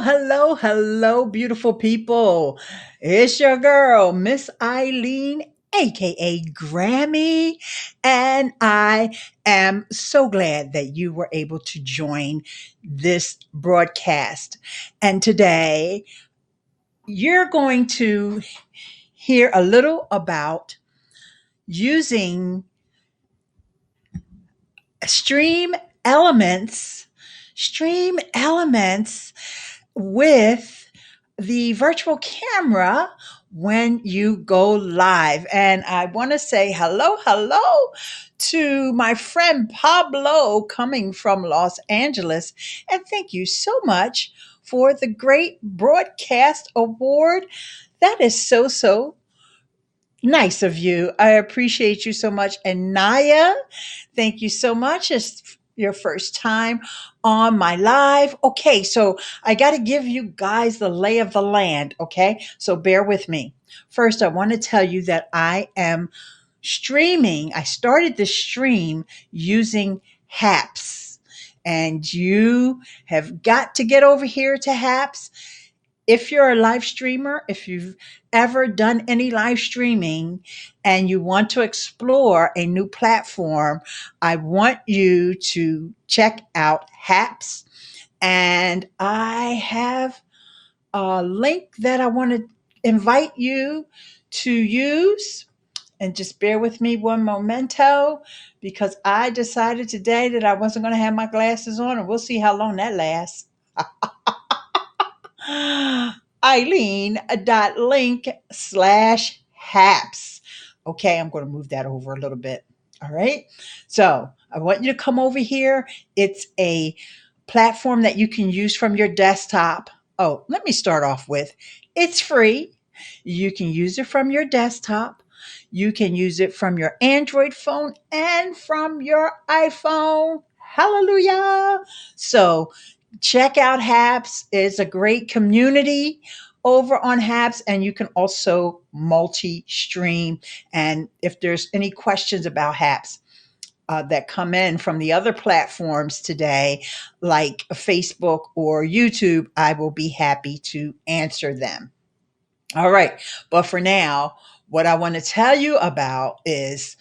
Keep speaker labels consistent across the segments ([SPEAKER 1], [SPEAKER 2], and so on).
[SPEAKER 1] hello, beautiful people. It's your girl, Miss Eileen, aka Grammy, and I am so glad that you were able to join this broadcast. And today, you're going to hear a little about using stream elements, stream elements with the virtual camera when you go live. And I want to say hello to my friend Pablo coming from Los Angeles. And thank you so much for the great broadcast award. That is so nice of you. I appreciate you so much. And Naya, thank you so much. It's your first time on my live. Okay, so I got to give you guys the lay of the land. Okay, so bear with me. First, I want to tell you that I am streaming. I started the stream using Haps, and you have got to get over here to Haps. If you're a live streamer, if you've ever done any live streaming and you want to explore a new platform, I want you to check out Haps. And I have a link that I want to invite you to use. And just bear with me one momento because I decided today that I wasn't going to have my glasses on, and we'll see how long that lasts. Eileen.link/haps. Okay, I'm going to move that over a little bit. All right. So I want you to come over here. It's a platform that you can use from your desktop. Oh, let me start off with it's free. You can use it from your desktop. You can use it from your Android phone and from your iPhone. Hallelujah. So check out Haps. It's a great community over on Haps, and you can also multi-stream. And if there's any questions about Haps that come in from the other platforms today, like Facebook or YouTube, I will be happy to answer them. All right. But for now, what I want to tell you about is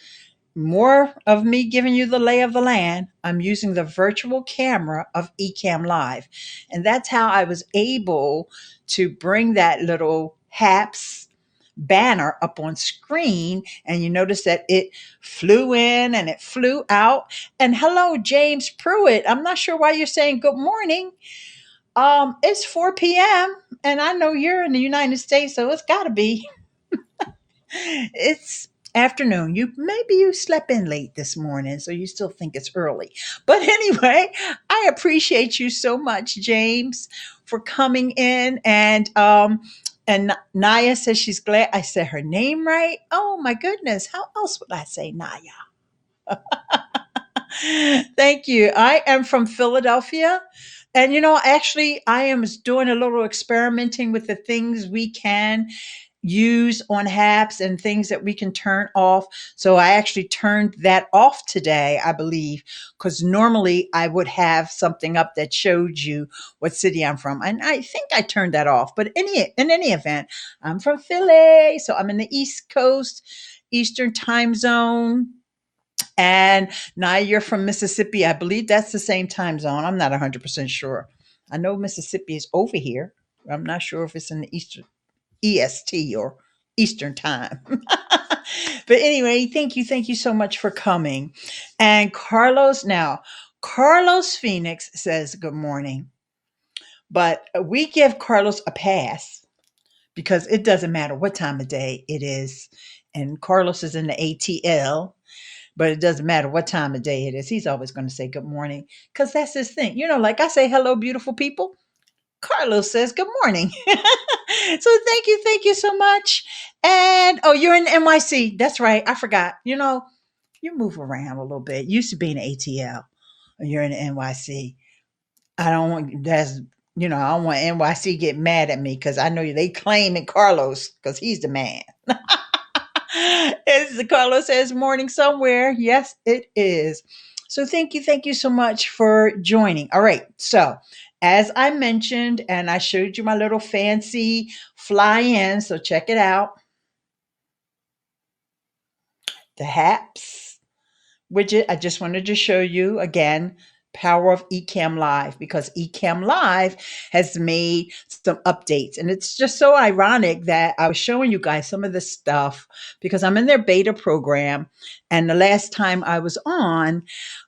[SPEAKER 1] more of me giving you the lay of the land. I'm using the virtual camera of Ecamm Live. And that's how I was able to bring that little HAPS banner up on screen. And you notice that it flew in and it flew out. And hello, James Pruitt. I'm not sure why you're saying good morning. It's 4 p.m. and I know you're in the United States, so it's got to be. It's afternoon. Maybe you slept in late this morning, so you still think it's early. But anyway, I appreciate you so much, James, for coming in. And Naya says she's glad I said her name right. Oh my goodness, how else would I say Naya? Thank you. I am from Philadelphia. And actually, I am doing a little experimenting with the things we can use on Haps and things that we can turn off. So I actually turned that off today, I believe, because normally I would have something up that showed you what city I'm from. And I think I turned that off. But in any event, I'm from Philly. So I'm in the East Coast, Eastern time zone. And now you're from Mississippi. I believe that's the same time zone. I'm not 100% sure. I know Mississippi is over here. I'm not sure if it's in the Eastern EST or Eastern time. But anyway, thank you so much for coming. And Carlos Phoenix says good morning. But we give Carlos a pass because it doesn't matter what time of day it is. And Carlos is in the ATL, but it doesn't matter what time of day it is. He's always going to say good morning because that's his thing. Like I say, hello, beautiful people. Carlos says good morning. So thank you so much. And oh, you're in NYC. That's right. I forgot. You move around a little bit. You used to be in ATL. You're in NYC. I don't want that's I don't want NYC get mad at me because I know they claiming Carlos because he's the man. As Carlos says, morning somewhere. Yes, it is. So thank you so much for joining. All right. So, as I mentioned, and I showed you my little fancy fly in. So check it out. The HAPS widget. I just wanted to show you again power of Ecamm Live, because Ecamm Live has made some updates, and it's just so ironic that I was showing you guys some of this stuff because I'm in their beta program, and the last time I was on,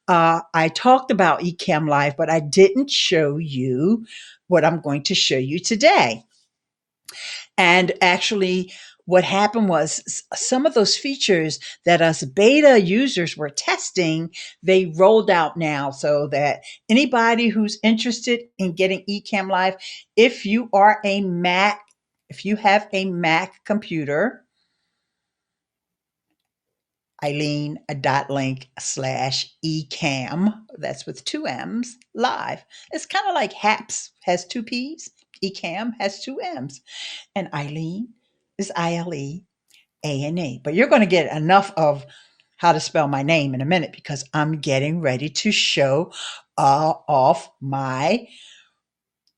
[SPEAKER 1] I talked about Ecamm Live, but I didn't show you what I'm going to show you today. And actually, what happened was some of those features that us beta users were testing, they rolled out now so that anybody who's interested in getting Ecamm Live, if you are a Mac, if you have a Mac computer, Eileen.link/Ecamm, that's with two M's, live. It's kind of like HAPS has two P's, Ecamm has two M's, and Eileen is ILEANE. But you're going to get enough of how to spell my name in a minute because I'm getting ready to show off my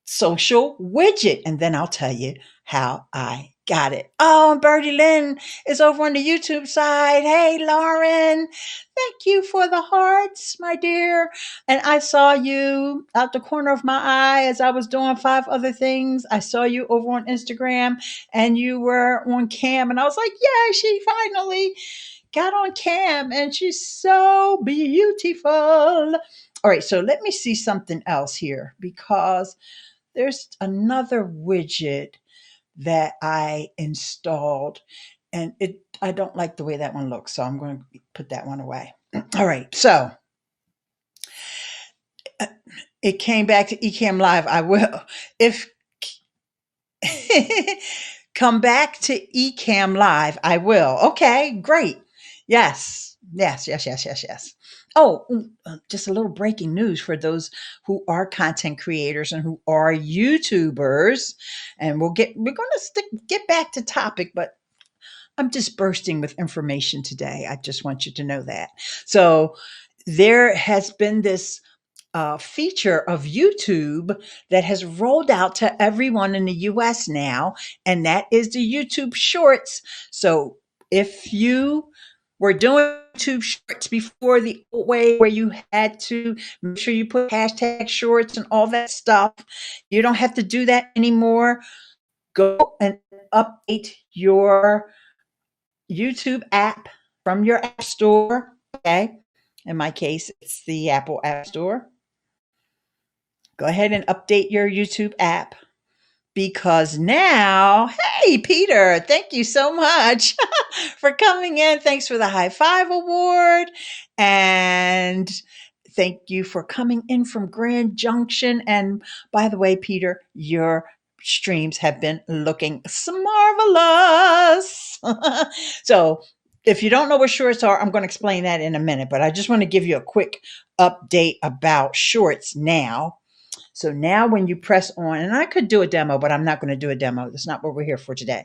[SPEAKER 1] social widget, and then I'll tell you how I got it. Oh, and Birdie Lynn is over on the YouTube side. Hey, Lauren, thank you for the hearts, my dear. And I saw you out the corner of my eye as I was doing 5 other things. I saw you over on Instagram, and you were on cam, and I was like, yeah, she finally got on cam, and she's so beautiful. All right, so let me see something else here, because there's another widget that I installed, and I don't like the way that one looks, so I'm going to put that one away. All right, so it came back to Ecamm Live. I will, if come back to Ecamm Live, I will. Okay, great. Yes, yes, yes, yes, yes, yes. Oh, just a little breaking news for those who are content creators and who are YouTubers. And we're going to get back to topic, but I'm just bursting with information today. I just want you to know that. So there has been this feature of YouTube that has rolled out to everyone in the US now, and that is the YouTube Shorts. So if you were doing YouTube Shorts before the old way where you had to make sure you put hashtag shorts and all that stuff, you don't have to do that anymore. Go and update your YouTube app from your app store. Okay. In my case, it's the Apple App Store. Go ahead and update your YouTube app, because now, hey, Peter, thank you so much for coming in. Thanks for the high five award. And thank you for coming in from Grand Junction. And by the way, Peter, your streams have been looking marvelous. So if you don't know what shorts are, I'm going to explain that in a minute, but I just want to give you a quick update about shorts now. So now when you press on, and I could do a demo, but I'm not going to do a demo. That's not what we're here for today.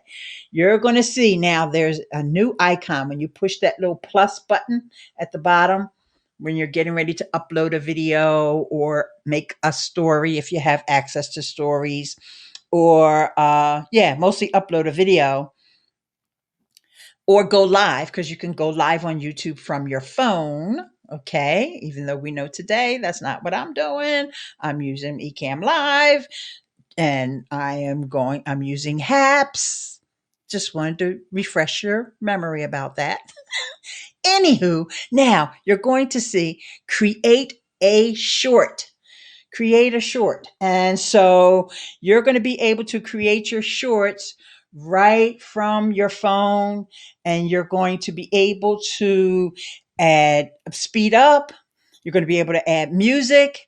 [SPEAKER 1] You're going to see now there's a new icon. When you push that little plus button at the bottom, when you're getting ready to upload a video or make a story, if you have access to stories, or mostly upload a video or go live, because you can go live on YouTube from your phone. Okay, even though we know today that's not what I'm doing. I'm using Ecamm Live, and I'm using HAPS. Just wanted to refresh your memory about that. Anywho, now you're going to see create a short. Create a short. And so you're going to be able to create your shorts right from your phone, and you're going to be able to add speed up. You're going to be able to add music.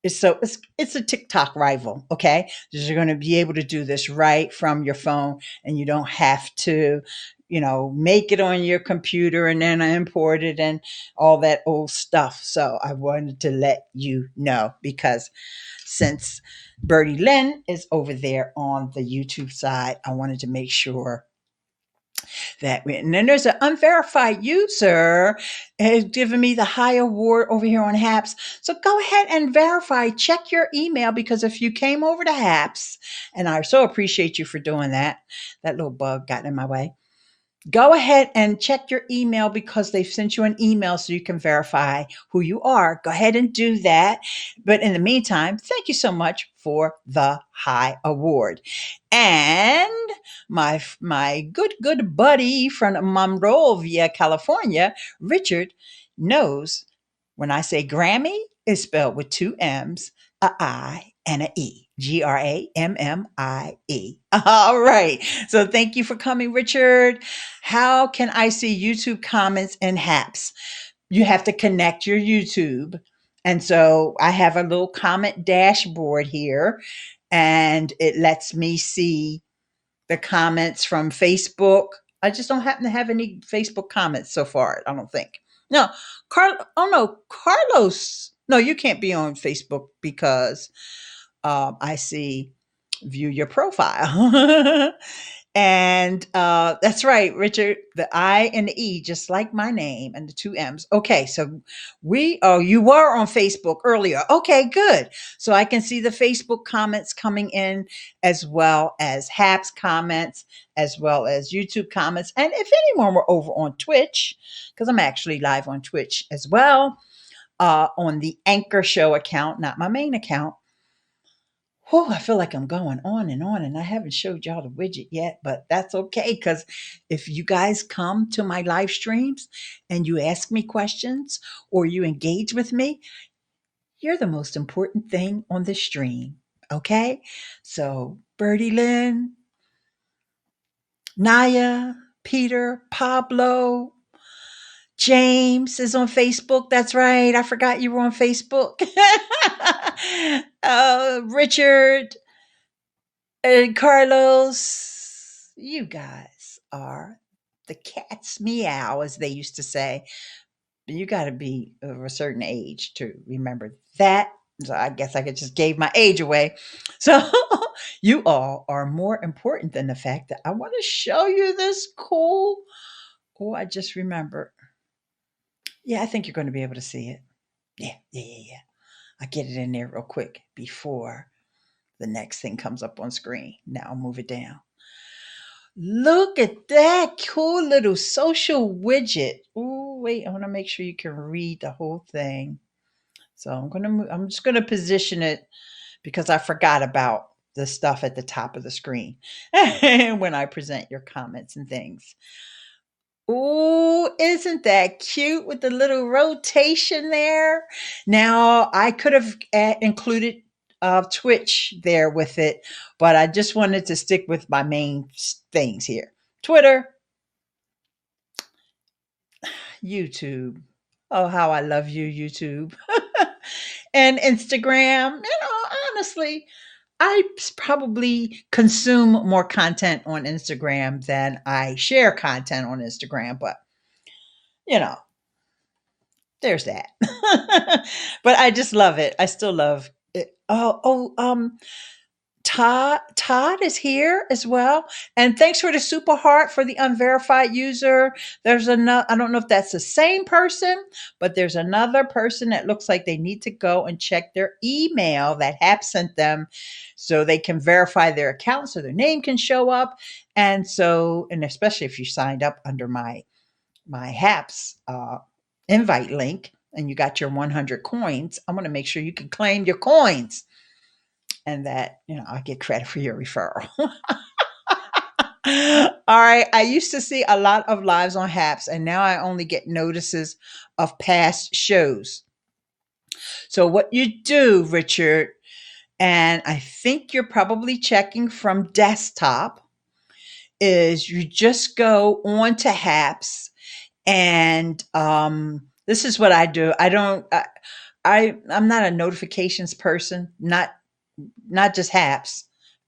[SPEAKER 1] It's a TikTok rival, okay? You're going to be able to do this right from your phone, and you don't have to, make it on your computer and then import it and all that old stuff. So I wanted to let you know, because since Birdie Lynn is over there on the YouTube side, I wanted to make sure And then there's an unverified user has given me the high award over here on Haps. So go ahead and verify. Check your email because if you came over to Haps, and I so appreciate you for doing that. That little bug got in my way. Go ahead and check your email because they've sent you an email so you can verify who you are. Go ahead and do that. But in the meantime, thank you so much for the high award. And my good buddy from Monrovia, California, Richard, knows when I say Grammy, it's spelled with two M's, a I, and a E. Grammie. All right. So thank you for coming, Richard. How can I see YouTube comments and Haps? You have to connect your YouTube. And so I have a little comment dashboard here, and it lets me see the comments from Facebook. I just don't happen to have any Facebook comments so far, I don't think. No, oh no, Carlos. No, you can't be on Facebook because I see view your profile. And that's right, Richard. The I and the E, just like my name, and the two M's. Okay, so you were on Facebook earlier. Okay, good. So I can see the Facebook comments coming in, as well as Haps comments, as well as YouTube comments. And if anyone were over on Twitch, because I'm actually live on Twitch as well, on the Anchor Show account, not my main account. Whew, I feel like I'm going on, and I haven't showed y'all the widget yet, but that's okay because if you guys come to my live streams and you ask me questions or you engage with me, you're the most important thing on the stream. Okay? So, Birdie Lynn, Naya, Peter, Pablo, James is on Facebook. That's right. I forgot you were on Facebook. Richard, and Carlos, you guys are the cat's meow, as they used to say. You got to be of a certain age to remember that. So I guess I could just gave my age away. So you all are more important than the fact that I want to show you this cool. Oh, I just remember. Yeah, I think you're going to be able to see it. Yeah. I'll get it in there real quick before the next thing comes up on screen. Now I'll move it down. Look at that cool little social widget. Oh, wait, I want to make sure you can read the whole thing. So I'm just gonna position it because I forgot about the stuff at the top of the screen when I present your comments and things. Oh, isn't that cute with the little rotation there? Now, I could have included Twitch there with it, but I just wanted to stick with my main things here. Twitter, YouTube. Oh, how I love you, YouTube. And Instagram. Honestly, I probably consume more content on Instagram than I share content on Instagram, but you know, there's that. But I just love it. I still love it. Todd is here as well. And thanks for the super heart for the unverified user. There's another, I don't know if that's the same person, but there's another person that looks like they need to go and check their email that Hap sent them so they can verify their account so their name can show up. And so, and especially if you signed up under my Haps invite link and you got your 100 coins, I'm going to make sure you can claim your coins and that, I get credit for your referral. All right. I used to see a lot of lives on Haps, and now I only get notices of past shows. So, what you do, Richard, and I think you're probably checking from desktop, is you just go on to Haps, and this is what I do. I'm not a notifications person, not just Haps.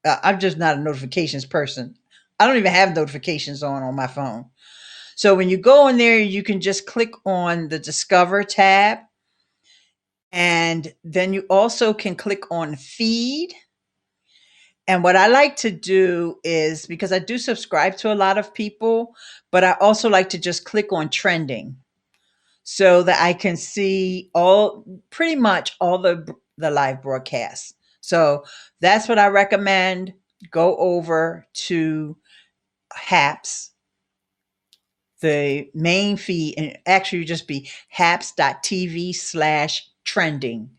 [SPEAKER 1] I'm just not a notifications person. I don't even have notifications on my phone. So when you go in there, you can just click on the Discover tab. And then you also can click on Feed. And what I like to do is, because I do subscribe to a lot of people, but I also like to just click on trending so that I can see all, pretty much all the live broadcasts. So that's what I recommend. Go over to HAPS, the main feed, and actually just be haps.tv/trending.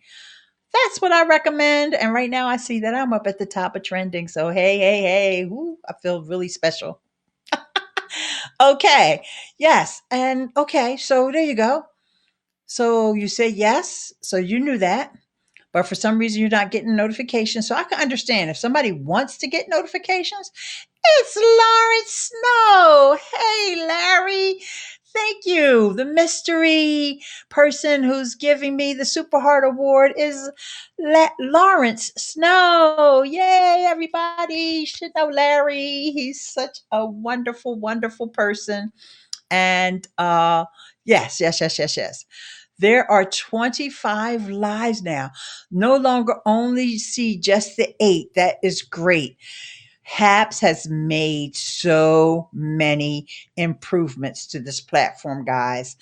[SPEAKER 1] That's what I recommend. And right now I see that I'm up at the top of trending. So hey, hey, hey, woo, I feel really special. Okay. Yes. And okay, so there you go. So you say yes. So you knew that. But for some reason you're not getting notifications. So I can understand if somebody wants to get notifications. It's Lawrence Snow. Hey, Larry. Thank you. The mystery person who's giving me the Super Heart Award is Lawrence Snow. Yay, everybody. You should know Larry. He's such a wonderful, wonderful person. And yes, yes, yes, yes, yes. There are 25 lives now. No longer only see just the 8. That is great. HAPS has made so many improvements to this platform, guys.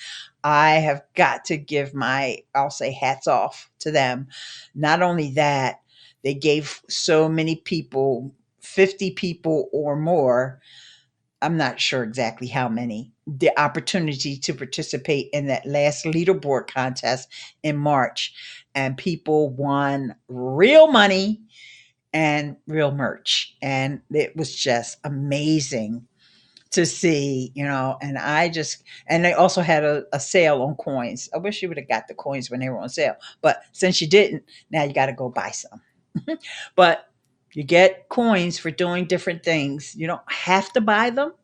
[SPEAKER 1] I have got to give I'll say hats off to them. Not only that, they gave so many people, 50 people or more, I'm not sure exactly how many, the opportunity to participate in that last leaderboard contest in March. And people won real money and real merch. And it was just amazing to see, and they also had a sale on coins. I wish you would have got the coins when they were on sale. But since you didn't, now you got to go buy some. But you get coins for doing different things. You don't have to buy them,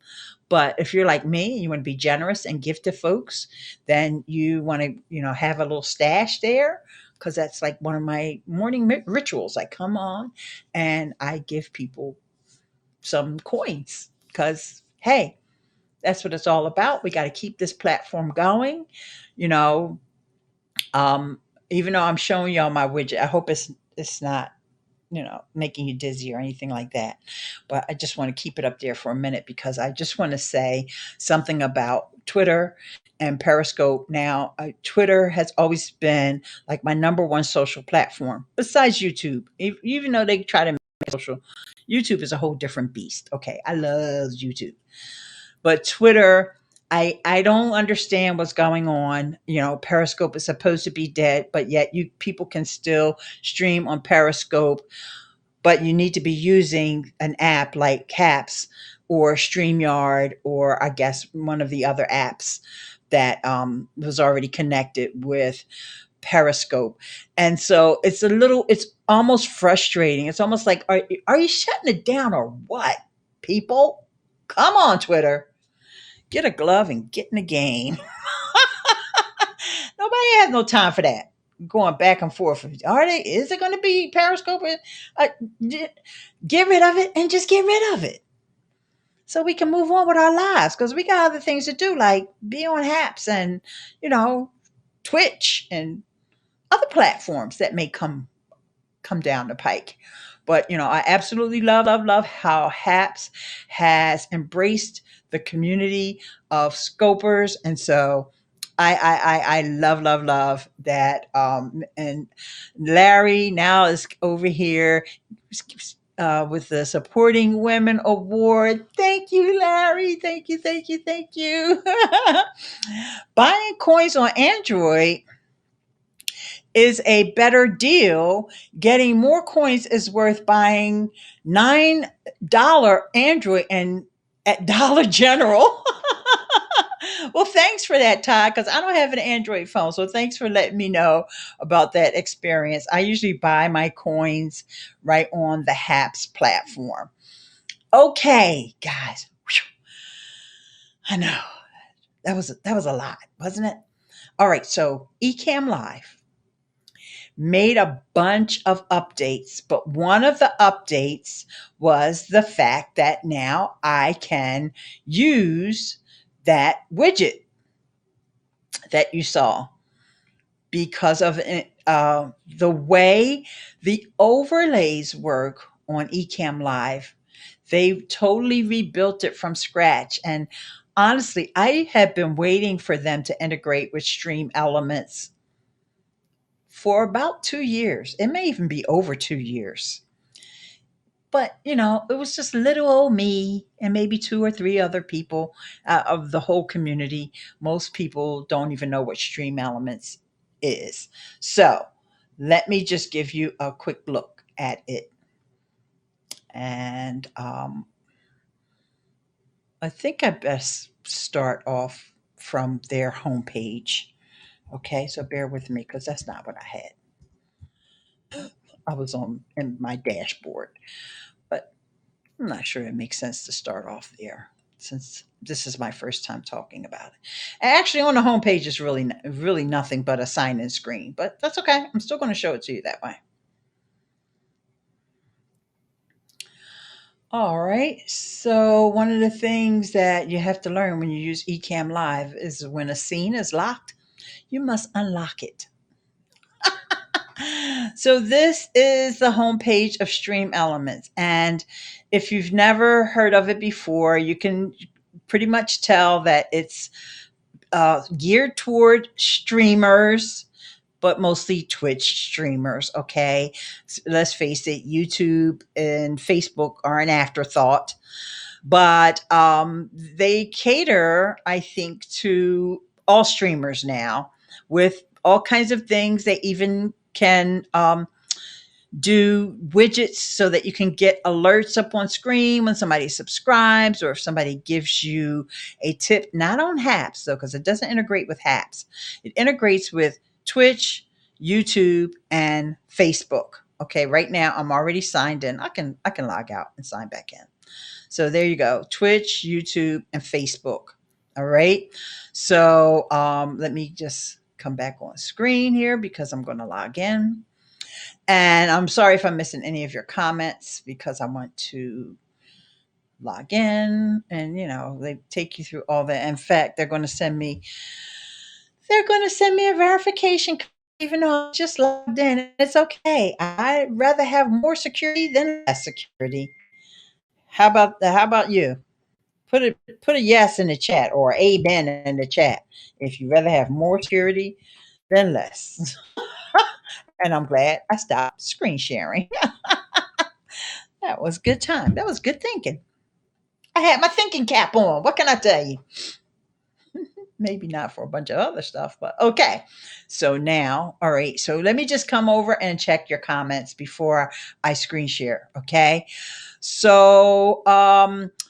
[SPEAKER 1] but if you're like me and you want to be generous and give to folks, then you want to, have a little stash there, because that's like one of my morning rituals. I come on and I give people some coins because, hey, that's what it's all about. We got to keep this platform going. You know, Even though I'm showing y'all my widget, I hope it's not, making you dizzy or anything like that. But I just want to keep it up there for a minute because I just want to say something about Twitter and Periscope. Now, Twitter has always been like my number one social platform besides YouTube. Even though they try to make it social, YouTube is a whole different beast. Okay, I love YouTube. But Twitter, I don't understand what's going on. Periscope is supposed to be dead, but yet you people can still stream on Periscope, but you need to be using an app like Caps or StreamYard, or I guess one of the other apps that was already connected with Periscope. And so it's almost frustrating. It's almost like, are you shutting it down or what, people? Come on, Twitter. Get a glove and get in the game. Nobody has no time for that. Going back and forth. Are they? Is it going to be Periscope? Uh, get rid of it and just get rid of it so we can move on with our lives, because we got other things to do, like be on HAPS and, you know, Twitch and other platforms that may come down the pike. But I absolutely love how HAPS has embraced the community of scopers, and so I love that. And Larry now is over here with the Supporting Women Award. Thank you, Larry. Thank you, thank you, thank you. Buying coins on Android is a better deal. Getting more coins is worth buying $9 Android and at Dollar General. Well, thanks for that, Todd, because I don't have an Android phone. So thanks for letting me know about that experience. I usually buy my coins right on the HAPS platform. Okay, guys. Whew. I know. That was a lot, wasn't it? All right, so Ecamm Live made a bunch of updates, but one of the updates was the fact that now I can use that widget that you saw because of the way the overlays work on Ecamm Live. They totally rebuilt it from scratch. And honestly, I have been waiting for them to integrate with Stream Elements for about 2 years. It may even be over 2 years. But, it was just little old me and maybe two or three other people of the whole community. Most people don't even know what Stream Elements is. So let me just give you a quick look at it. And I think I best start off from their homepage. Okay, so bear with me because that's not what I had. I was on in my dashboard, but I'm not sure it makes sense to start off there since this is my first time talking about it. And actually, on the homepage is really nothing but a sign-in screen, but that's okay. I'm still going to show it to you that way. All right. So one of the things that you have to learn when you use Ecamm Live is when a scene is locked, you must unlock it. So this is the homepage of Stream Elements, and if you've never heard of it before, you can pretty much tell that it's geared toward streamers, but mostly Twitch streamers. Okay, let's face it, YouTube and Facebook are an afterthought, but they cater, I think, to all streamers now with all kinds of things. They even can do widgets so that you can get alerts up on screen when somebody subscribes or if somebody gives you a tip, not on Haps though, because it doesn't integrate with Haps. It integrates with Twitch, YouTube, and Facebook. Okay, right now I'm already signed in. I can log out and sign back in. So there you go. Twitch, YouTube, and Facebook. All right. So let me just come back on screen here because I'm going to log in. And I'm sorry if I'm missing any of your comments because I want to log in and they take you through all that. In fact, they're going to send me a verification code even though I just logged in. It's okay. I'd rather have more security than less security. How about you? Put a yes in the chat or amen in the chat if you rather have more security than less. And I'm glad I stopped screen sharing. That was good time. That was good thinking. I had my thinking cap on. What can I tell you? Maybe not for a bunch of other stuff, but okay. So now, all right. So let me just come over and check your comments before I screen share. Okay. So,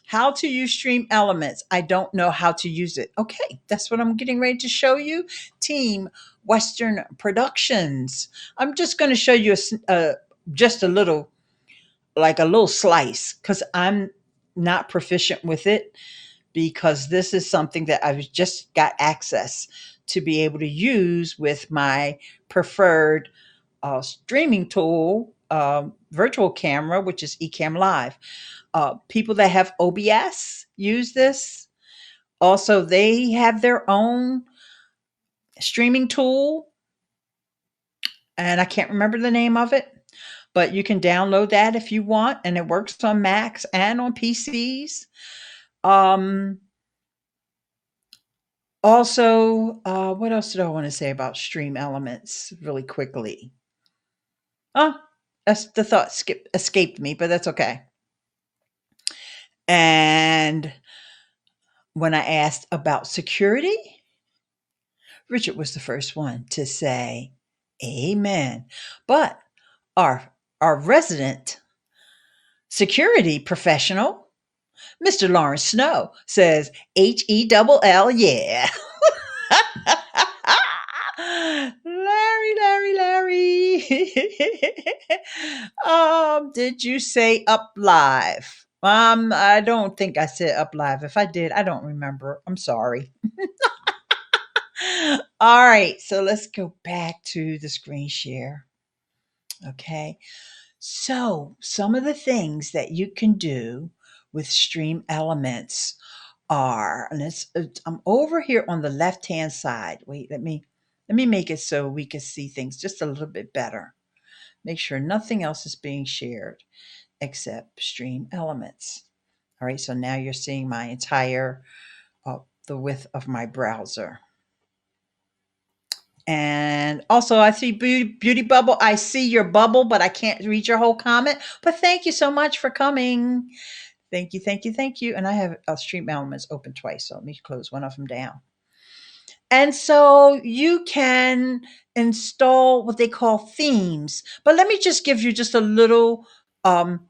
[SPEAKER 1] how to use Stream Elements. I don't know how to use it. Okay. That's what I'm getting ready to show you. Team Western Productions. I'm just going to show you just a little, like a little slice, because I'm not proficient with it because this is something that I've just got access to be able to use with my preferred streaming tool, virtual camera, which is Ecamm Live. People that have OBS use this. Also, they have their own streaming tool, and I can't remember the name of it, but you can download that if you want, and it works on Macs and on PCs. Um, Also, what else did I want to say about Stream Elements really quickly? Oh, that's the thought escaped me, but that's okay. And when I asked about security, Richard was the first one to say, "Amen." But our resident security professional, Mr. Lawrence Snow, says, "HELL, yeah." Larry. Did you say up live? I don't think I said up live. If I did, I don't remember. I'm sorry. All right, so let's go back to the screen share. Okay. So, some of the things that you can do with Stream Elements are, and I'm over here on the left-hand side. Wait, let me make it so we can see things just a little bit better. Make sure nothing else is being shared except Stream Elements. All right, so now you're seeing my entire the width of my browser. And also, I see Beauty Bubble. I see your bubble, but I can't read your whole comment. But thank you so much for coming. Thank you, thank you, thank you. And I have Stream Elements open twice, so let me close one of them down. And so you can install what they call themes. But let me just give you just a little um,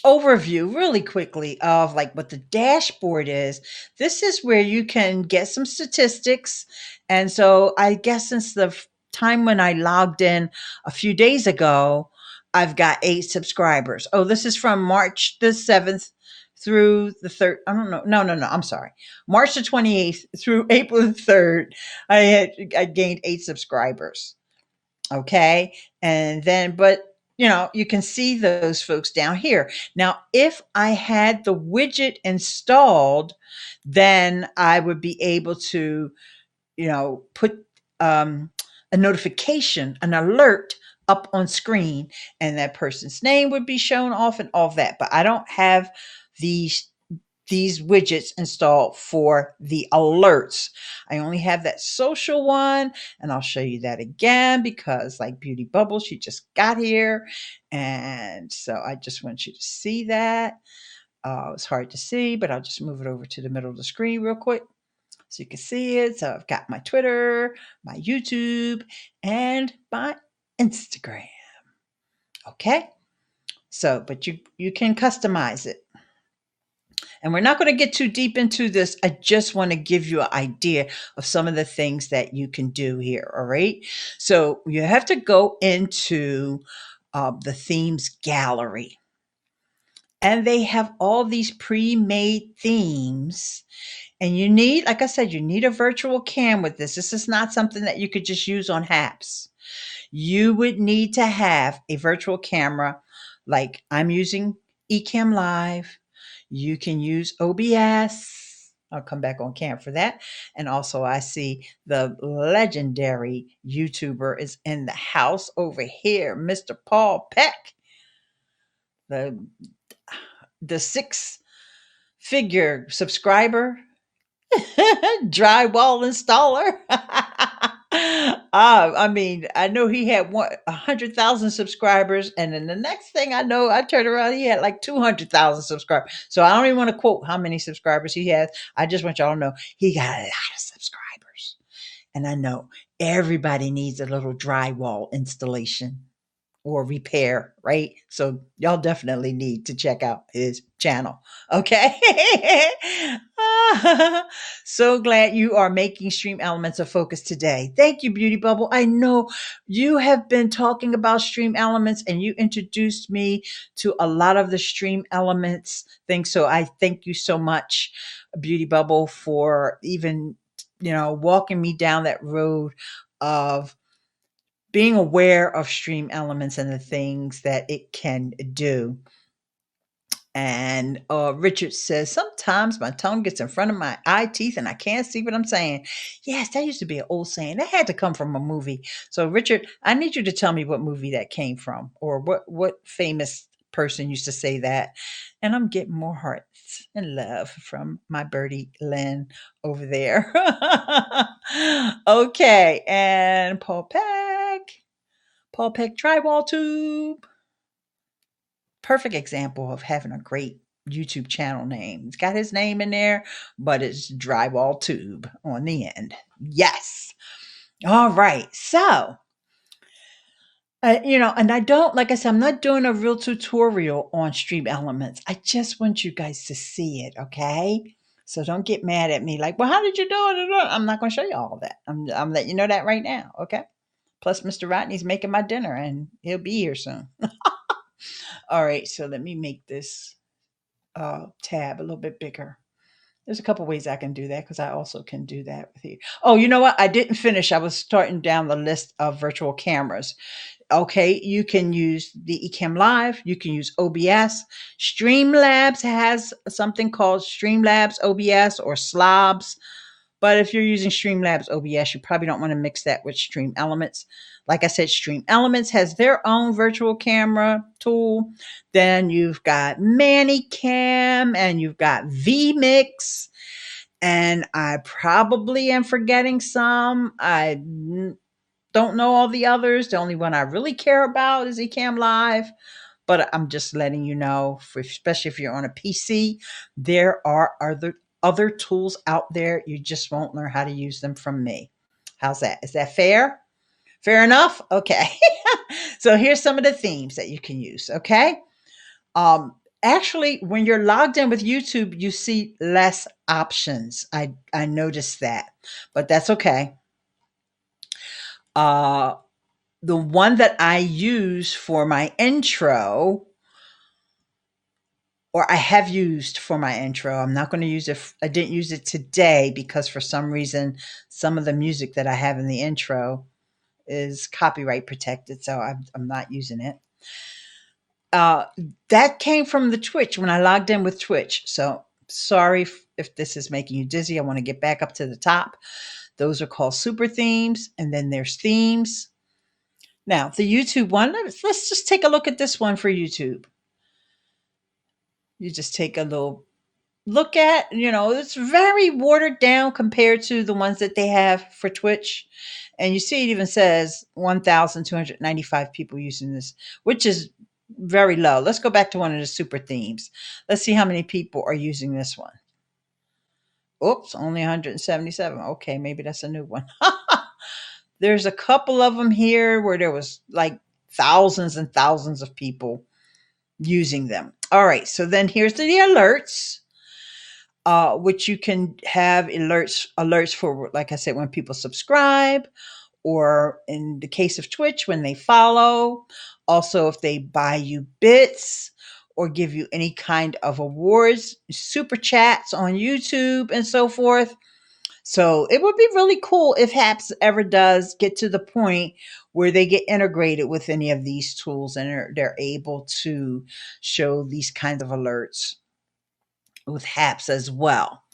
[SPEAKER 1] overview really quickly of like what the dashboard is. This is where you can get some statistics. And so I guess since the time when I logged in a few days ago, I've got 8 subscribers. Oh, this is from March the 7th through the 3rd. I don't know. No. I'm sorry. March the 28th through April the 3rd. I gained 8 subscribers. Okay. And then, but you can see those folks down here. Now, if I had the widget installed, then I would be able to, put a notification, an alert up on screen, and that person's name would be shown off and all that. But I don't have these widgets installed for the alerts. I only have that social one, and I'll show you that again because like Beauty Bubble, she just got here. And so I just want you to see that. It's hard to see, but I'll just move it over to the middle of the screen real quick so you can see it. So I've got my Twitter, my YouTube, and my Instagram. Okay. So, but you can customize it. And we're not going to get too deep into this. I just want to give you an idea of some of the things that you can do here. All right. So you have to go into the themes gallery. And they have all these pre-made themes. And you need, like I said, you need a virtual cam with this. This is not something that you could just use on HAPS. You would need to have a virtual camera like I'm using Ecamm Live. You can use OBS. I'll come back on cam for that. And also I see the legendary YouTuber is in the house over here, Mr. Paul Peck, the 6-figure subscriber drywall installer. I mean, I know he had 100,000 subscribers, and then the next thing I know, I turned around, he had like 200,000 subscribers. So I don't even want to quote how many subscribers he has. I just want y'all to know he got a lot of subscribers, and I know everybody needs a little drywall installation or repair, right? So y'all definitely need to check out his channel. Okay. So glad you are making Stream Elements a focus today. Thank you, Beauty Bubble. I know you have been talking about Stream Elements and you introduced me to a lot of the Stream Elements things. So I thank you so much, Beauty Bubble, for even, walking me down that road of being aware of Stream Elements and the things that it can do. And Richard says, sometimes my tongue gets in front of my eye teeth and I can't see what I'm saying. Yes, that used to be an old saying. That had to come from a movie. So, Richard, I need you to tell me what movie that came from or what famous person used to say that. And I'm getting more hearts and love from my birdie Lynn over there. Okay. And Paul Peck drywall tube. Perfect example of having a great YouTube channel name. It's got his name in there, but it's drywall tube on the end. Yes. All right. So, and I don't, like I said, I'm not doing a real tutorial on Stream Elements. I just want you guys to see it. Okay. So don't get mad at me like, well, how did you do it? I'm not going to show you all of that. I'm letting you know that right now. Okay. Plus, Mr. Rodney's making my dinner and he'll be here soon. All right, so let me make this tab a little bit bigger. There's a couple ways I can do that because I also can do that with you. Oh, you know what? I didn't finish. I was starting down the list of virtual cameras. Okay, you can use the Ecamm Live. You can use OBS. Streamlabs has something called Streamlabs OBS or Slobs But if you're using Streamlabs OBS, you probably don't want to mix that with Stream Elements. Like I said, Stream Elements has their own virtual camera tool. Then you've got ManyCam and you've got vMix. And I probably am forgetting some. I don't know all the others. The only one I really care about is Ecamm Live. But I'm just letting you know, especially if you're on a PC, there are other tools out there. You just won't learn how to use them from me. How's that? Is that fair? Fair enough? Okay. So here's some of the themes that you can use. Okay. Actually, when you're logged in with YouTube, you see less options. I noticed that, but that's okay. Uh, the one that I use for my intro, or I have used for my intro, I'm not going to use it. I didn't use it today because for some reason, some of the music that I have in the intro is copyright protected, so I'm not using it. Uh, that came from the Twitch when I logged in with Twitch. So sorry if this is making you dizzy. I want to get back up to the top. Those are called super themes, and then there's themes. Now, the YouTube one, let's just take a look at this one for YouTube. You just take a little look at, it's very watered down compared to the ones that they have for Twitch. And you see it even says 1,295 people using this, which is very low. Let's go back to one of the super themes. Let's see how many people are using this one. Oops, only 177. Okay, maybe that's a new one. There's a couple of them here where there was like thousands and thousands of people using them. All right, so then here's the alerts, which you can have alerts for, like I said, when people subscribe, or in the case of Twitch, when they follow. Also, if they buy you bits or give you any kind of awards, super chats on YouTube, and so forth. So it would be really cool if Haps ever does get to the point where they get integrated with any of these tools and they're able to show these kinds of alerts with Haps as well.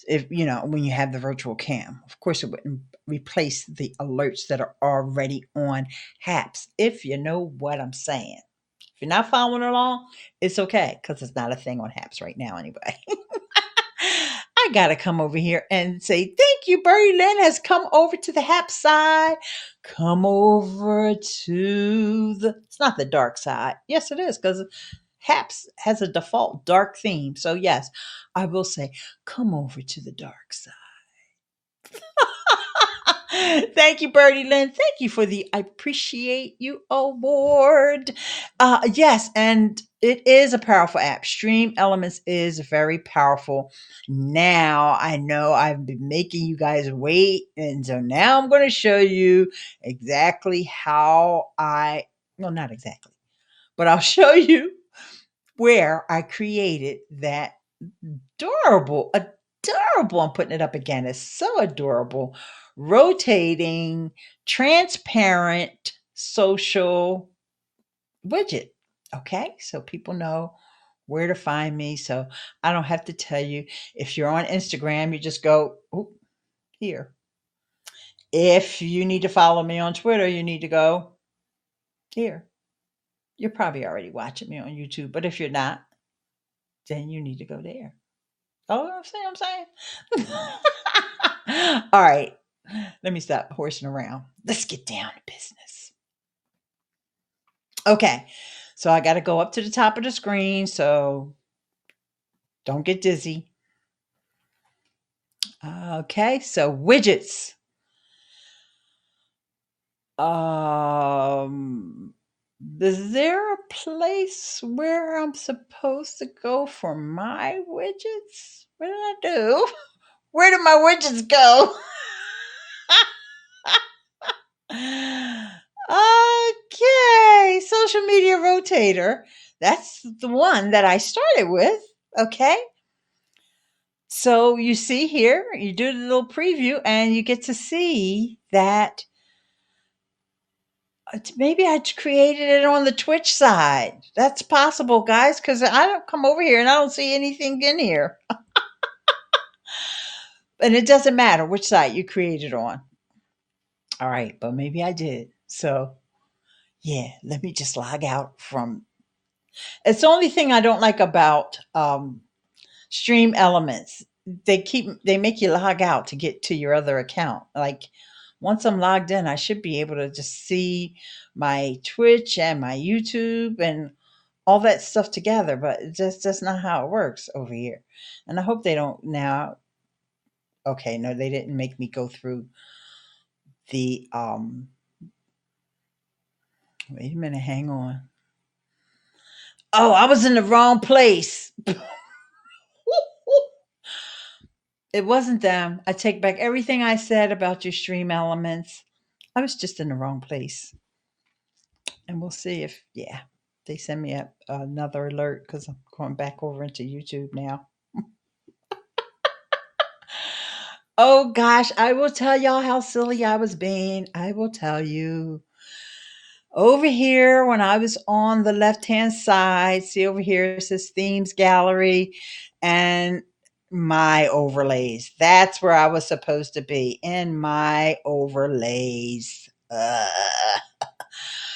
[SPEAKER 1] If when you have the virtual cam, of course, it wouldn't replace the alerts that are already on Haps, if you know what I'm saying. If you're not following along, it's okay because it's not a thing on Haps right now anyway. I gotta come over here and say thank you. Birdie Lynn has come over to the Haps side. Come over to it's not the dark side. Yes, it is, because Haps has a default dark theme. So yes, I will say, come over to the dark side. Thank you, Birdie Lynn. Thank you for the I Appreciate You award. Yes, and it is a powerful app. Stream Elements is very powerful. Now, I know I've been making you guys wait, and so now I'm going to show you exactly how well, not exactly, but I'll show you where I created that adorable, I'm putting it up again. It's so adorable. Rotating, transparent social widget. Okay, so people know where to find me. So I don't have to tell you. If you're on Instagram, you just go here. If you need to follow me on Twitter, you need to go here. You're probably already watching me on YouTube, but if you're not, then you need to go there. Oh, I'm saying. All right. Let me stop horsing around. Let's get down to business. Okay. So I got to go up to the top of the screen. So don't get dizzy. Okay. So widgets. Is there a place where I'm supposed to go for my widgets? What did I do? Where did my widgets go? Okay, social media rotator. That's the one that I started with. Okay. So you see here, you do the little preview and you get to see that maybe I created it on the Twitch side. That's possible, guys, because I don't come over here and I don't see anything in here. And it doesn't matter which site you created on. All right, but maybe I did. So, yeah, let me just log out from. It's the only thing I don't like about Stream Elements. They make you log out to get to your other account. Like once I'm logged in, I should be able to just see my Twitch and my YouTube and all that stuff together, but it's just that's not how it works over here. And I hope they don't now. Okay, no, they didn't make me go through the wait a minute, hang on. Oh, I was in the wrong place. It wasn't them. I take back everything I said about your Stream Elements. I was just in the wrong place. And we'll see if, yeah, they send me another alert because I'm going back over into YouTube now. Oh gosh, I will tell y'all how silly I was being. I will tell you. Over here, when I was on the left hand side, see over here, it says themes gallery and my overlays. That's where I was supposed to be in my overlays.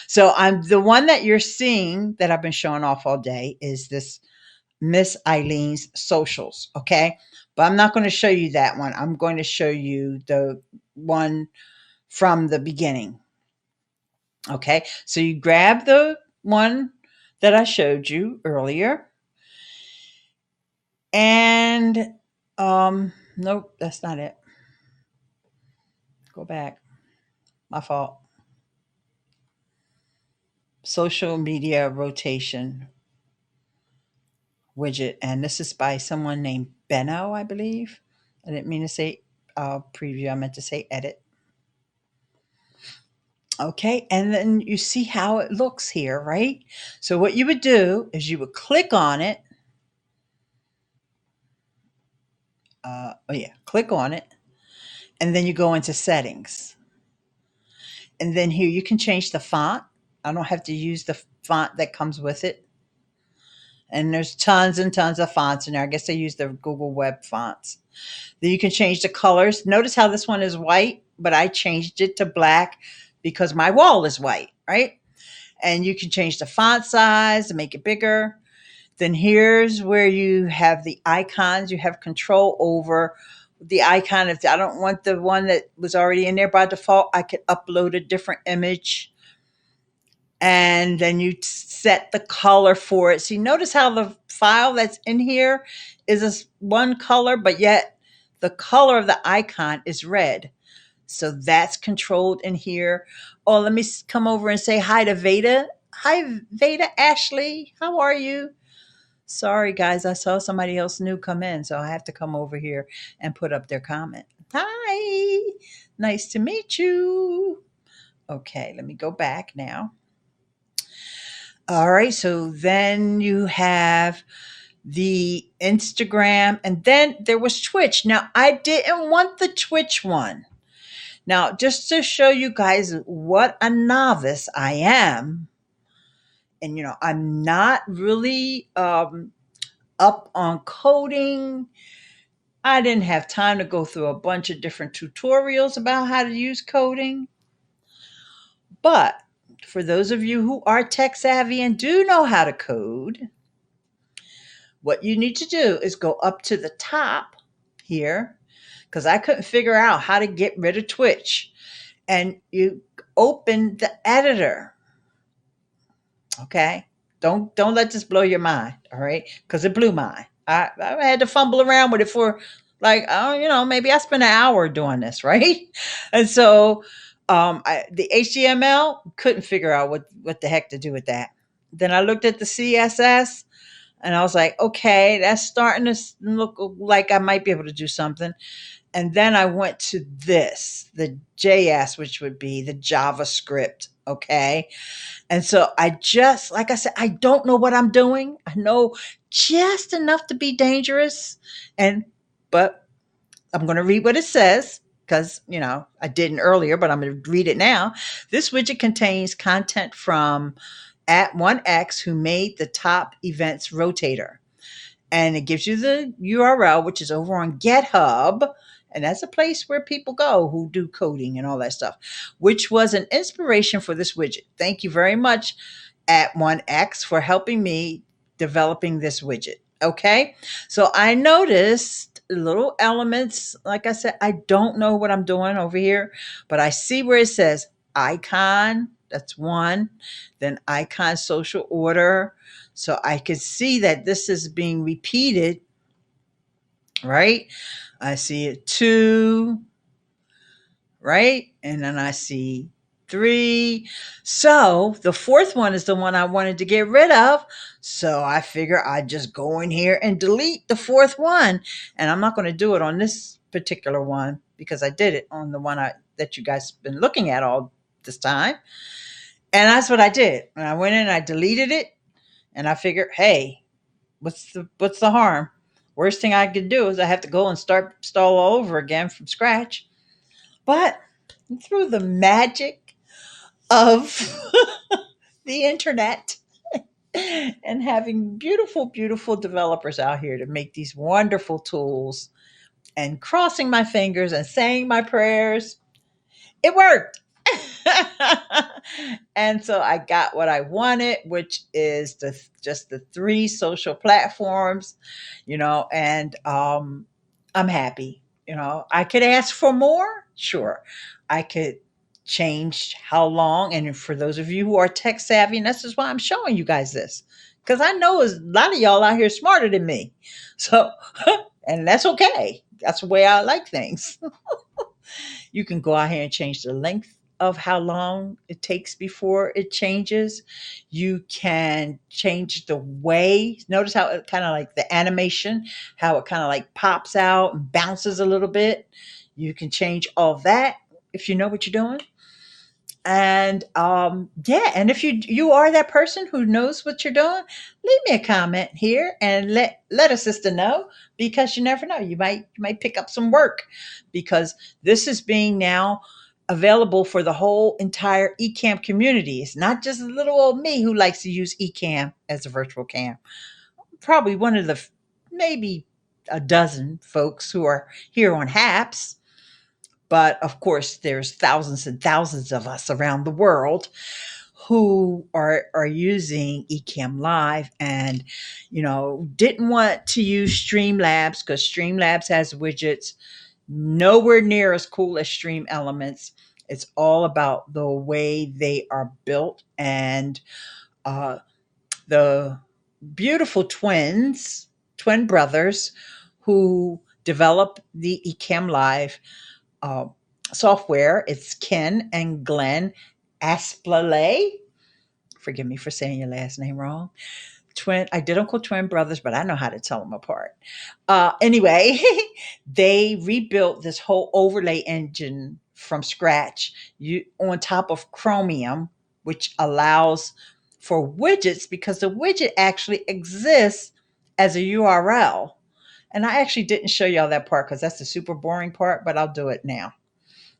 [SPEAKER 1] So I'm the one that you're seeing that I've been showing off all day is this Miss Eileen's socials. Okay. But I'm not going to show you that one. I'm going to show you the one from the beginning. Okay. So you grab the one that I showed you earlier. And nope, that's not it. Go back. My fault. Social media rotation widget. And this is by someone named Benno, I believe. I didn't mean to say preview. I meant to say edit. Okay, and then you see how it looks here, right? So what you would do is you would click on it. Oh yeah, click on it, and then you go into settings. And then here you can change the font. I don't have to use the font that comes with it. And there's tons and tons of fonts in there. I guess I use the Google Web fonts. Then you can change the colors. Notice how this one is white, but I changed it to black because my wall is white, right? And you can change the font size to make it bigger. Then here's where you have the icons. You have control over the icon. If I don't want the one that was already in there by default, I could upload a different image. And then you set the color for it. So you notice how the file that's in here is this one color, but yet the color of the icon is red. So that's controlled in here. Oh, let me come over and say hi to Veda. Hi, Veda Ashley. How are you? Sorry, guys. I saw somebody else new come in, so I have to come over here and put up their comment. Hi. Nice to meet you. Okay, let me go back now. All right, so then you have the Instagram, and then there was Twitch. Now, I didn't want the Twitch one. Now, just to show you guys what a novice I am, and I'm not really up on coding. I didn't have time to go through a bunch of different tutorials about how to use coding. But for those of you who are tech savvy and do know how to code, what you need to do is go up to the top here, because I couldn't figure out how to get rid of Twitch. And you open the editor. Okay? Don't let this blow your mind, all right? Because it blew mine. I had to fumble around with it for like, maybe I spent an hour doing this, right? And so the HTML couldn't figure out what the heck to do with that. Then I looked at the CSS and I was like, okay, that's starting to look like I might be able to do something. And then I went to the JS, which would be the JavaScript. Okay. And so like I said, I don't know what I'm doing. I know just enough to be dangerous. But I'm going to read what it says because, I didn't earlier, but I'm going to read it now. This widget contains content from @1x who made the top events rotator. And it gives you the URL, which is over on GitHub. And that's a place where people go who do coding and all that stuff, which was an inspiration for this widget. Thank you very much, at 1X, for helping me developing this widget. Okay. So I noticed little elements. Like I said, I don't know what I'm doing over here, but I see where it says icon. That's one. Then icon social order. So I could see that this is being repeated, right? I see it two, right? And then I see three. So the fourth one is the one I wanted to get rid of. So I figure I'd just go in here and delete the fourth one. And I'm not going to do it on this particular one because I did it on the one that you guys been looking at all this time. And that's what I did. And I went in and I deleted it. And I figured, hey, what's the harm? Worst thing I could do is I have to go and start all over again from scratch. But through the magic of the internet and having beautiful, beautiful developers out here to make these wonderful tools and crossing my fingers and saying my prayers, it worked. And so I got what I wanted, which is just the three social platforms, and I'm happy. I could ask for more, sure. I could change how long, and for those of you who are tech savvy, and this is why I'm showing you guys this, because I know a lot of y'all out here smarter than me. So, and that's okay. That's the way I like things. You can go out here and change the length of how long it takes before it changes. You can change the way. Notice how it kind of like the animation, how it kind of like pops out and bounces a little bit. You can change all that if you know what you're doing. And yeah, and if you are that person who knows what you're doing, leave me a comment here and let a sister know, because you never know, you might pick up some work, because this is being now available for the whole entire Ecamm community. It's not just little old me who likes to use Ecamm as a virtual cam. Probably one of the maybe a dozen folks who are here on Haps, but of course, there's thousands and thousands of us around the world who are using Ecamm Live, and didn't want to use Streamlabs because Streamlabs has widgets nowhere near as cool as Stream Elements. It's all about the way they are built, and uh, the beautiful twin brothers who develop the Ecamm Live uh, software. It's Ken and Glenn Asplale. Forgive me for saying your last name wrong. Identical twin brothers, but I know how to tell them apart. Anyway, they rebuilt this whole overlay engine from scratch, on top of Chromium, which allows for widgets, because the widget actually exists as a URL. And I actually didn't show y'all that part because that's the super boring part, but I'll do it now.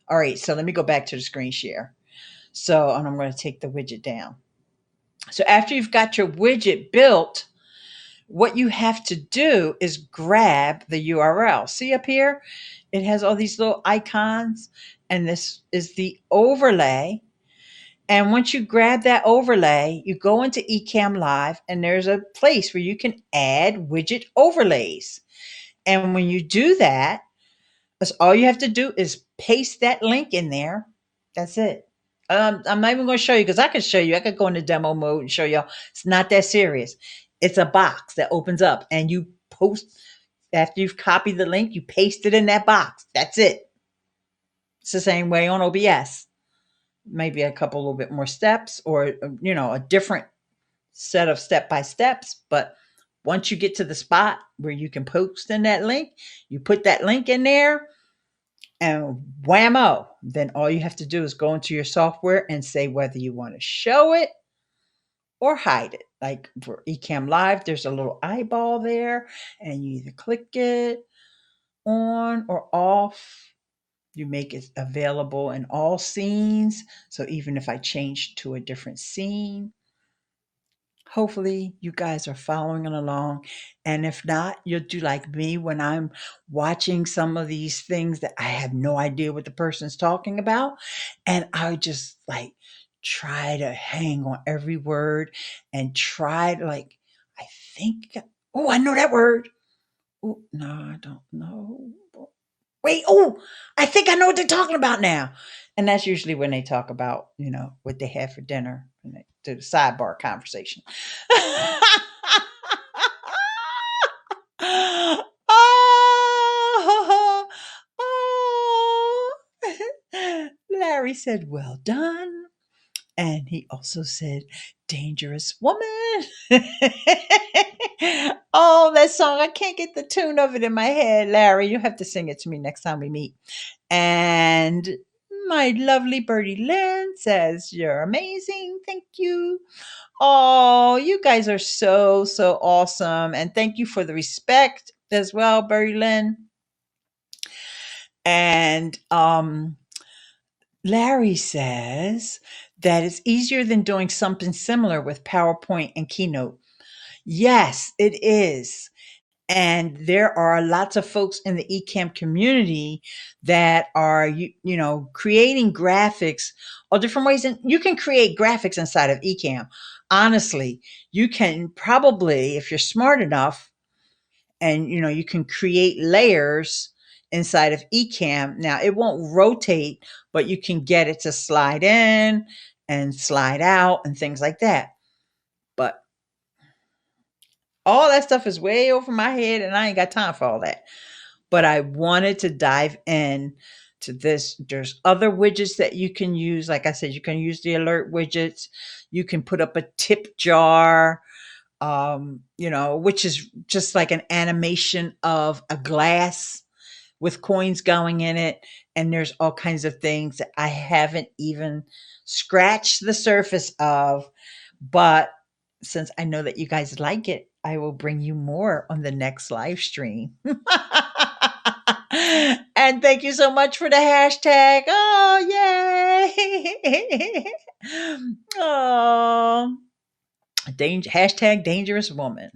[SPEAKER 1] All right, so let me go back to the screen share. So, and I'm going to take the widget down. So after you've got your widget built, what you have to do is grab the URL. See up here? It has all these little icons, and this is the overlay. And once you grab that overlay, you go into Ecamm Live, and there's a place where you can add widget overlays. And when you do that, all you have to do is paste that link in there. That's it. I'm not even going to show you, because I could show you. I could go into demo mode and show y'all. It's not that serious. It's a box that opens up, and you post, after you've copied the link, you paste it in that box. That's it. It's the same way on OBS. Maybe a couple little bit more steps, or a different set of step by steps. But once you get to the spot where you can post in that link, you put that link in there, and whammo, then all you have to do is go into your software and say whether you want to show it or hide it. Like for Ecamm Live, there's a little eyeball there, and you either click it on or off. You make it available in all scenes. So even if I change to a different scene, Hopefully, you guys are following it along. And if not, you'll do like me when I'm watching some of these things that I have no idea what the person's talking about. And I just like try to hang on every word and try to like, I think, oh, I know that word. Oh, no, I don't know. Wait, oh, I think I know what they're talking about now. And that's usually when they talk about, what they had for dinner and they do the sidebar conversation. Oh, oh. Larry said, well done. And he also said, dangerous woman. Oh, that song. I can't get the tune of it in my head. Larry, you have to sing it to me next time we meet. And my lovely Birdie Lynn says, you're amazing. Thank you. Oh, you guys are so, so awesome. And thank you for the respect as well, Birdie Lynn. And Larry says that it's easier than doing something similar with PowerPoint and Keynote. Yes, it is. And there are lots of folks in the eCamp community that are, creating graphics all different ways. And you can create graphics inside of eCamp. Honestly, you can probably, if you're smart enough, and you can create layers inside of eCam. Now it won't rotate, but you can get it to slide in and slide out and things like that. But all that stuff is way over my head and I ain't got time for all that. But I wanted to dive in to this. There's other widgets that you can use. Like I said, you can use the alert widgets. You can put up a tip jar, which is just like an animation of a glass with coins going in it. And there's all kinds of things that I haven't even scratched the surface of. But since I know that you guys like it, I will bring you more on the next live stream. And thank you so much for the hashtag. Oh, yay. Oh, hashtag dangerous woman.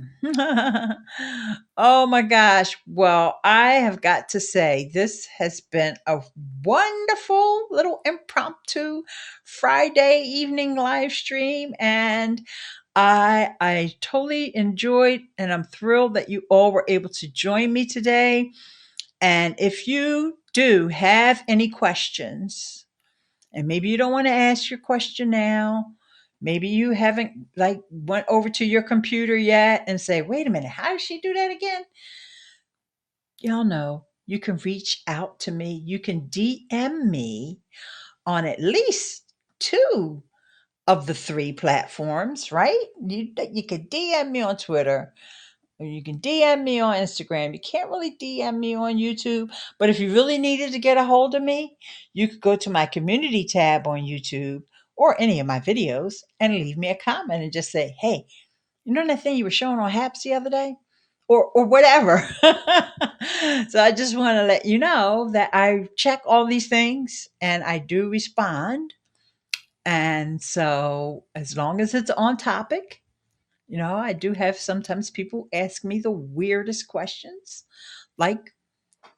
[SPEAKER 1] Oh my gosh. Well, I have got to say, this has been a wonderful little impromptu Friday evening live stream. And I totally enjoyed and I'm thrilled that you all were able to join me today. And if you do have any questions, and maybe you don't want to ask your question now, maybe you haven't like went over to your computer yet and say, wait a minute, how does she do that again? Y'all know you can reach out to me. You can DM me on at least two of the three platforms, right? You could DM me on Twitter, or you can DM me on Instagram. You can't really DM me on YouTube, but if you really needed to get a hold of me, you could go to my community tab on YouTube or any of my videos and leave me a comment and just say, hey, you know that thing you were showing on Haps the other day? Or whatever. So I just want to let you know that I check all these things and I do respond. And so as long as it's on topic, I do have sometimes people ask me the weirdest questions, like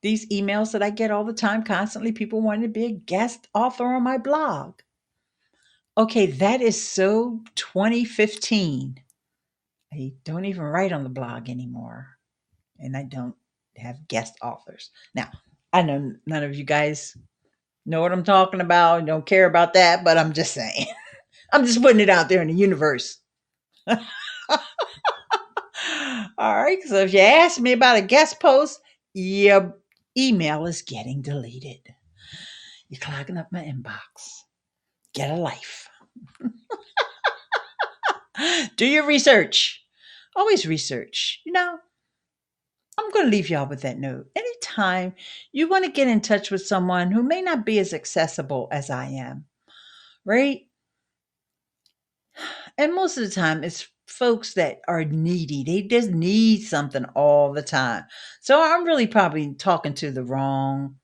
[SPEAKER 1] these emails that I get all the time constantly, people wanting to be a guest author on my blog. Okay, that is so 2015. I don't even write on the blog anymore, and I don't have guest authors. Now, I know none of you guys know what I'm talking about, don't care about that, but I'm just saying. I'm just putting it out there in the universe. All right. So if you ask me about a guest post, your email is getting deleted. You're clogging up my inbox. Get a life. Do your research. Always research. I'm going to leave y'all with that note. Anytime you want to get in touch with someone who may not be as accessible as I am, right? And most of the time, it's folks that are needy. They just need something all the time. So I'm really probably talking to the wrong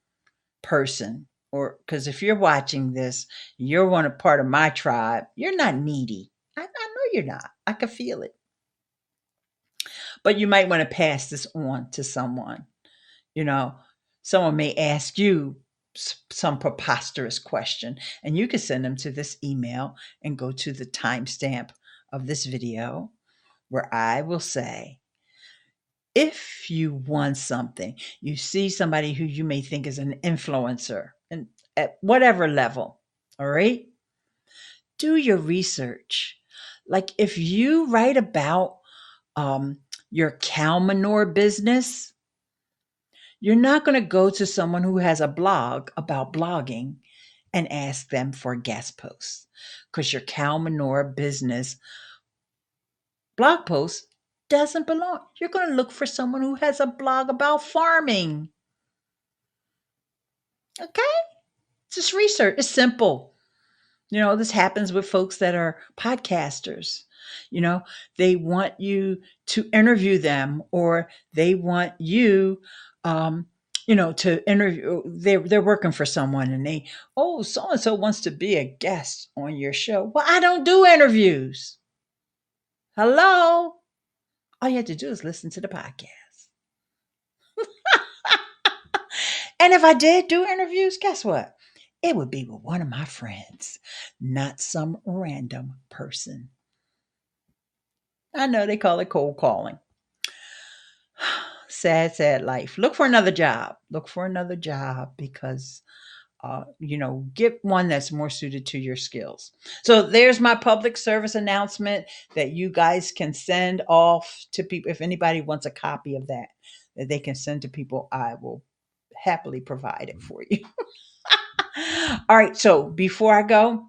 [SPEAKER 1] person. Or because if you're watching this, you're part of my tribe. You're not needy. I know you're not. I can feel it. But you might want to pass this on to someone. You know, someone may ask you some preposterous question, and you can send them to this email and go to the timestamp of this video where I will say, if you want something, you see somebody who you may think is an influencer and at whatever level, all right? Do your research. Like if you write about um, your cow manure business, you're not going to go to someone who has a blog about blogging and ask them for a guest post because your cow manure business blog post doesn't belong. You're going to look for someone who has a blog about farming. Okay? Just research. It's simple. This happens with folks that are podcasters. You know, they want you to interview them or they want you to interview they're working for someone and so and so wants to be a guest on your show. Well, I don't do interviews. Hello? All you have to do is listen to the podcast. And if I did do interviews, guess what? It would be with one of my friends, not some random person. I know they call it cold calling. Sad, sad life. Look for another job. Look for another job because, get one that's more suited to your skills. So there's my public service announcement that you guys can send off to people. If anybody wants a copy of that they can send to people, I will happily provide it for you. All right. So before I go,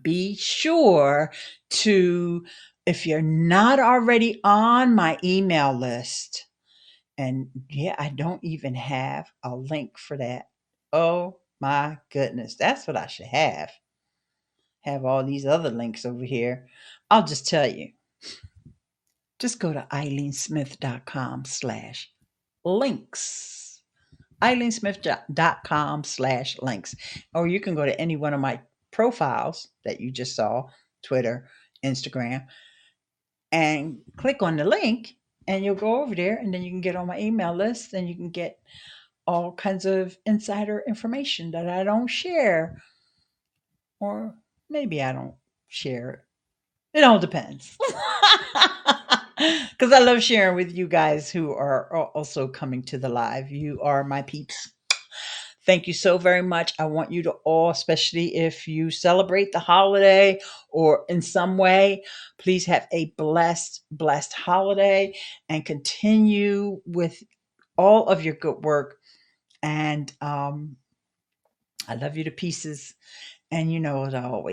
[SPEAKER 1] be sure to, if you're not already on my email list, and yeah, I don't even have a link for that. Oh my goodness. That's what I should have. Have all these other links over here. I'll just tell you. Just go to eileensmith.com/links. eileensmith.com/links. Or you can go to any one of my profiles that you just saw, Twitter, Instagram, and click on the link and you'll go over there and then you can get on my email list and you can get all kinds of insider information that I don't share. Or maybe I don't share it. It all depends. Because I love sharing with you guys who are also coming to the live. You are my peeps. Thank you so very much. I want you to all, especially if you celebrate the holiday or in some way, please have a blessed holiday and continue with all of your good work. And I love you to pieces. And you know, as I always